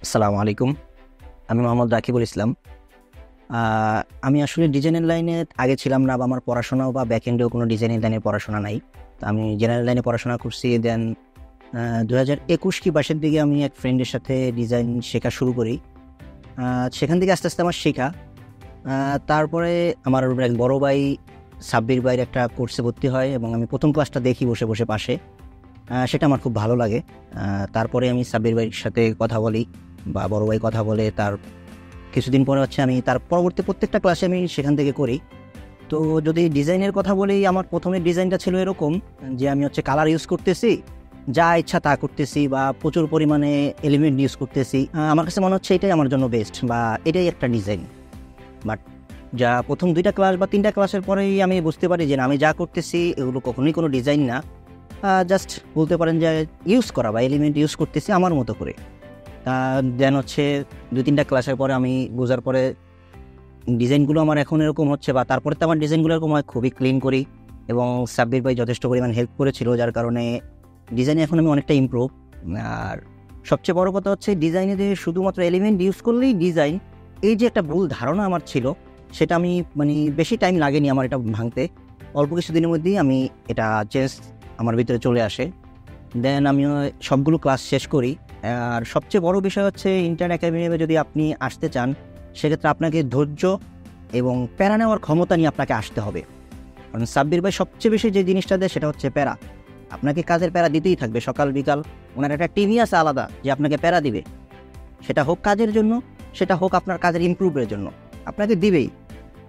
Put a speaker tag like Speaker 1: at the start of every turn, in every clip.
Speaker 1: আসসালামু আলাইকুম। আমি মোহাম্মদ রাকিবুল ইসলাম। আমি আসলে ডিজাইনের লাইনে আগে ছিলাম না, বা আমার পড়াশোনাও বা ব্যাকএন্ডেও কোনো ডিজাইনের লাইনে পড়াশোনা নাই। তো আমি জেনারেল লাইনে পড়াশোনা করছি। দেন 2021 কি 22-এর দিকে আমি এক ফ্রেন্ডের সাথে ডিজাইন শেখা শুরু করি। সেখান থেকে আস্তে আস্তে আমার শেখা। তারপরে আমার এক বড় ভাই সাব্বির ভাইয়ের একটা কোর্সে ভর্তি হয় এবং আমি প্রথম ক্লাসটা দেখি বসে বসে পাশে। সেটা আমার খুব ভালো লাগে। তারপরে আমি সাব্বির ভাইয়ের সাথে কথা বলি বা বড় ভাই কথা বলে, তার কিছুদিন পরে আমি তার পরবর্তী প্রত্যেকটা ক্লাসে আমি সেখান থেকে করি। তো যদি ডিজাইনের কথা বলি, আমার প্রথমে ডিজাইনটা ছিল এরকম যে আমি কালার ইউজ করতেছি, যা ইচ্ছা তা করতেছি, বা প্রচুর পরিমাণে এলিমেন্ট ইউজ করতেছি। আমার কাছে মনে হচ্ছে এটাই আমার জন্য বেস্ট, বা এটাই একটা ডিজাইন। বাট যা প্রথম 2টা ক্লাস বা 3টা ক্লাসের পরেই আমি বুঝতে পারি যে আমি যা করতেছি এগুলো কখনোই কোনো ডিজাইন না, জাস্ট বলতে পারেন যে ইউজ করা বা এলিমেন্ট ইউজ করতেছি আমার মতো করে। দেন 2-3টা ক্লাসের পরে আমি বোঝার পরে ডিজাইনগুলো আমার এখন এরকম হচ্ছে, বা তারপরে তো আমার ডিজাইনগুলো এরকম হয়, খুবই ক্লিন করি। এবং সাব্বির ভাই যথেষ্ট পরিমাণ হেল্প করেছিল, যার কারণে ডিজাইনে এখন আমি অনেকটা ইমপ্রুভ। আর সবচেয়ে বড় কথা হচ্ছে ডিজাইনে যে শুধুমাত্র এলিমেন্ট ইউজ করলেই ডিজাইন, এই যে একটা ভুল ধারণা আমার ছিল, সেটা আমি বেশি টাইম লাগেনি আমার এটা ভাঙতে। অল্প কিছুদিনের মধ্যেই আমি এটা চেঞ্জ আমার ভিতরে চলে আসে। দেন আমিও সবগুলো ক্লাস শেষ করি। আর সবচেয়ে বড় বিষয় হচ্ছে ইন্টার্ন একাডেমিতে যদি আপনি আসতে চান, সেক্ষেত্রে আপনাকে ধৈর্য এবং প্যারা নেওয়ার ক্ষমতা নিয়ে আপনাকে আসতে হবে। কারণ সাব্বির ভাই সবচেয়ে বেশি যে জিনিসটা দেয় সেটা হচ্ছে প্যারা। আপনাকে কাজের প্যারা দিতেই থাকবে সকাল বিকাল। ওনার একটা টিমই আছে আলাদা যে আপনাকে প্যারা দিবে, সেটা হোক কাজের জন্য, সেটা হোক আপনার কাজের ইমপ্রুভের জন্য, আপনাকে দিবেই।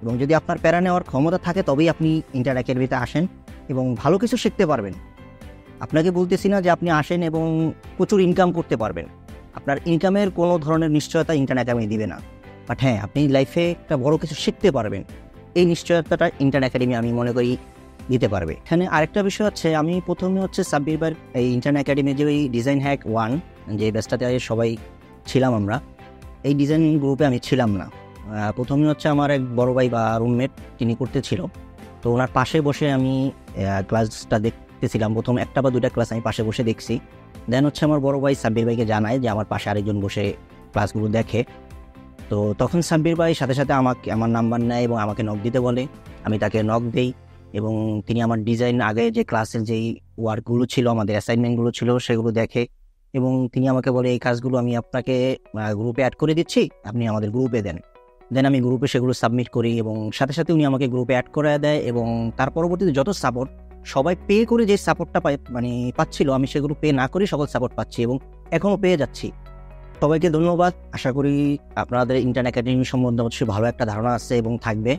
Speaker 1: এবং যদি আপনার প্যারা নেওয়ার ক্ষমতা থাকে তবেই আপনি ইন্টার্ন একাডেমিতে আসেন এবং ভালো কিছু শিখতে পারবেন। আপনাকে বলতেছি না যে আপনি আসেন এবং প্রচুর ইনকাম করতে পারবেন। আপনার ইনকামের কোনো ধরনের নিশ্চয়তা ইন্টার্ন একাডেমি দিবে না। বাট হ্যাঁ, আপনি লাইফে একটা বড় কিছু শিখতে পারবেন, এই নিশ্চয়তাটা ইন্টার্ন একাডেমি আমি মনে করি দিতে পারবে। এখানে আরেকটা বিষয় হচ্ছে, আমি প্রথমে সাব্বির ভাইয়ের এই ইন্টার্ন একাডেমি যে ওই ডিজাইন হ্যাক 1 যে ব্যাচটাতে সবাই ছিলাম আমরা, এই ডিজাইন গ্রুপে আমি ছিলাম না। প্রথমে আমার এক বড় ভাই বা রুমমেট তিনি করতেছিল। তো ওনার পাশে বসে আমি ক্লাসটা দেখতেছিলাম। প্রথম 1টা বা 2টা ক্লাস আমি পাশে বসে দেখছি। দেন আমার বড় ভাই সাব্বির ভাইকে জানায় যে আমার পাশে আরেকজন বসে ক্লাসগুলো দেখে। তো তখন সাব্বির ভাই সাথে সাথে আমার নাম্বার নেয় এবং আমাকে নক দিতে বলে। আমি তাকে নক দেই এবং তিনি আমার ডিজাইন আগে যে ক্লাসের যেই ওয়ার্কগুলো ছিল, আমাদের অ্যাসাইনমেন্টগুলো ছিল, সেগুলো দেখে এবং তিনি আমাকে বলে এই কাজগুলো আমি আপনাকে গ্রুপে অ্যাড করে দিচ্ছি, আপনি আমাদের গ্রুপে দেন। দেন আমি গ্রুপে সেগুলো সাবমিট করি এবং সাথে সাথে উনি আমাকে গ্রুপে অ্যাড করে দেয়। এবং তার পরবর্তীতে যত সাপোর্ট সবাই পে করে যে সাপোর্টটা পাচ্ছিল, আমি সেগুলো পে না করেই সকল সাপোর্ট পাচ্ছি এবং এখনও পেয়ে যাচ্ছি। সবাইকে ধন্যবাদ। আশা করি আপনাদের ইন্টার্ন একাডেমি সম্বন্ধে অবশ্যই ভালো একটা ধারণা আছে এবং থাকবে।